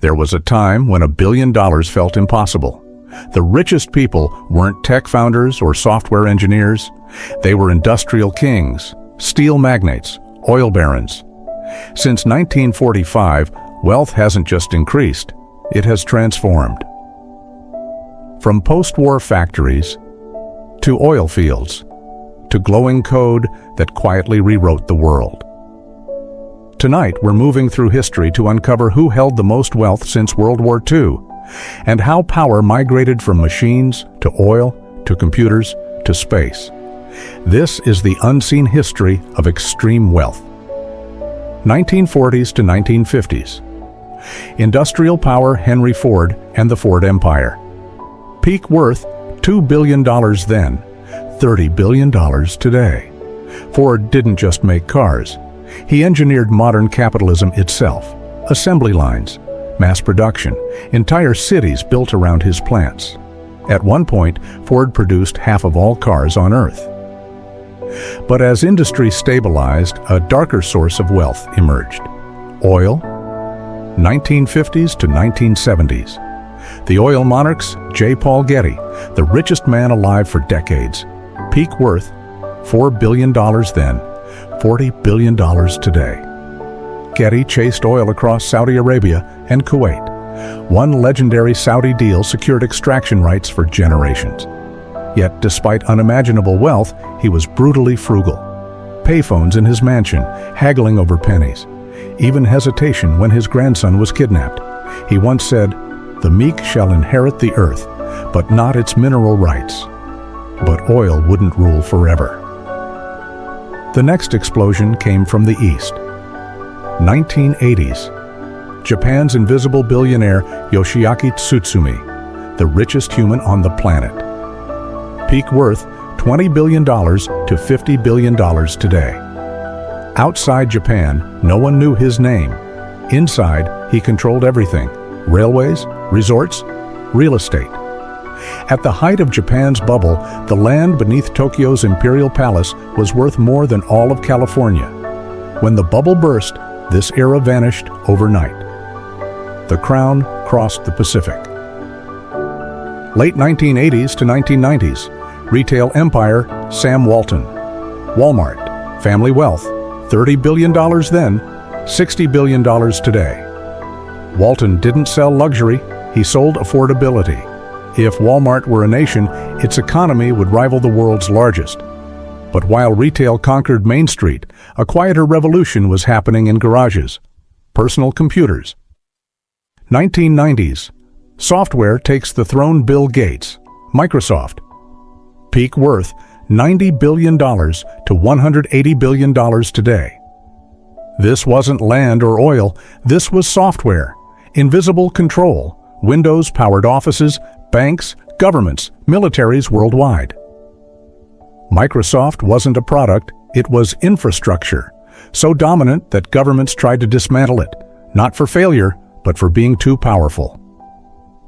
There was a time when $1 billion felt impossible. The richest people weren't tech founders or software engineers. They were industrial kings, steel magnates, oil barons. Since 1945, wealth hasn't just increased, it has transformed. From post-war factories to oil fields to glowing code that quietly rewrote the world. Tonight, we're moving through history to uncover who held the most wealth since World War II and how power migrated from machines to oil to computers to space. This is the unseen history of extreme wealth. 1940s to 1950s. Industrial power Henry Ford and the Ford Empire. Peak worth $2 billion then, $30 billion today. Ford didn't just make cars. He engineered modern capitalism itself. Assembly lines, mass production, entire cities built around his plants. At one point, Ford produced half of all cars on Earth. But as industry stabilized, a darker source of wealth emerged. Oil, 1950s to 1970s. The oil monarchs, J. Paul Getty, the richest man alive for decades. Peak worth, $4 billion then, $40 billion today. Getty chased oil across Saudi Arabia and Kuwait. One legendary Saudi deal secured extraction rights for generations. Yet, despite unimaginable wealth, he was brutally frugal. Payphones in his mansion, haggling over pennies. Even hesitation when his grandson was kidnapped. He once said, "The meek shall inherit the earth, but not its mineral rights." But oil wouldn't rule forever. The next explosion came from the east. 1980s. Japan's invisible billionaire Yoshiaki Tsutsumi, the richest human on the planet. Peak worth $20 billion to $50 billion today. Outside Japan, no one knew his name. Inside, he controlled everything: railways, resorts, real estate. At the height of Japan's bubble, the land beneath Tokyo's Imperial Palace was worth more than all of California. When the bubble burst, this era vanished overnight. The crown crossed the Pacific. Late 1980s to 1990s. Retail empire Sam Walton. Walmart. Family wealth $30 billion then, $60 billion today. Walton didn't sell luxury, he sold affordability. If Walmart were a nation, its economy would rival the world's largest. But while retail conquered Main Street, a quieter revolution was happening in garages. Personal computers. 1990s. Software takes the throne. Bill Gates. Microsoft. Peak worth $90 billion to $180 billion today. This wasn't land or oil, this was software. Invisible control. Windows-powered offices, banks, governments, militaries worldwide. Microsoft wasn't a product, it was infrastructure, so dominant that governments tried to dismantle it, not for failure, but for being too powerful.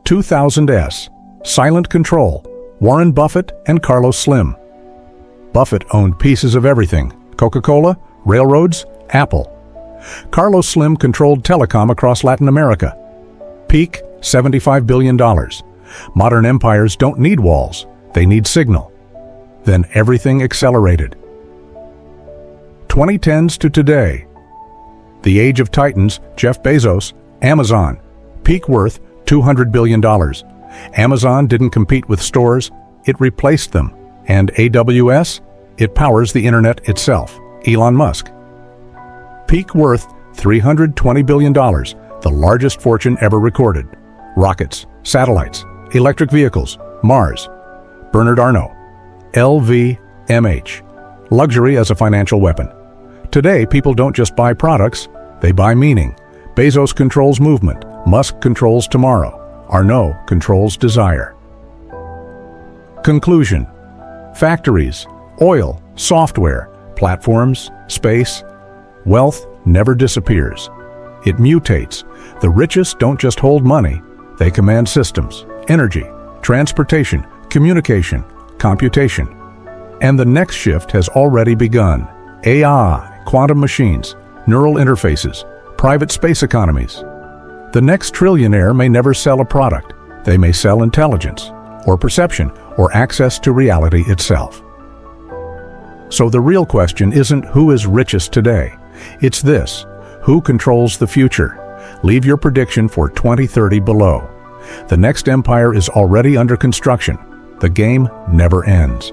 2000s. Silent control. Warren Buffett and Carlos Slim. Buffett owned pieces of everything: Coca-Cola, railroads, Apple. Carlos Slim controlled telecom across Latin America. Peak, $75 billion. Modern empires don't need walls, they need signal. Then everything accelerated. 2010s to today. The age of titans, Jeff Bezos, Amazon. Peak worth $200 billion. Amazon didn't compete with stores, it replaced them. And AWS? It powers the internet itself. Elon Musk. Peak worth $320 billion, the largest fortune ever recorded. Rockets, satellites, electric vehicles, Mars. Bernard Arnault. LVMH. Luxury as a financial weapon. Today, people don't just buy products, they buy meaning. Bezos controls movement. Musk controls tomorrow. Arnault controls desire. Conclusion. Factories, oil, software, platforms, space. Wealth never disappears. It mutates. The richest don't just hold money, they command systems, energy, transportation, communication, computation. And the next shift has already begun. AI, quantum machines, neural interfaces, private space economies. The next trillionaire may never sell a product. They may sell intelligence, or perception, or access to reality itself. So the real question isn't who is richest today. It's this: who controls the future? Leave your prediction for 2030 below. The next empire is already under construction. The game never ends.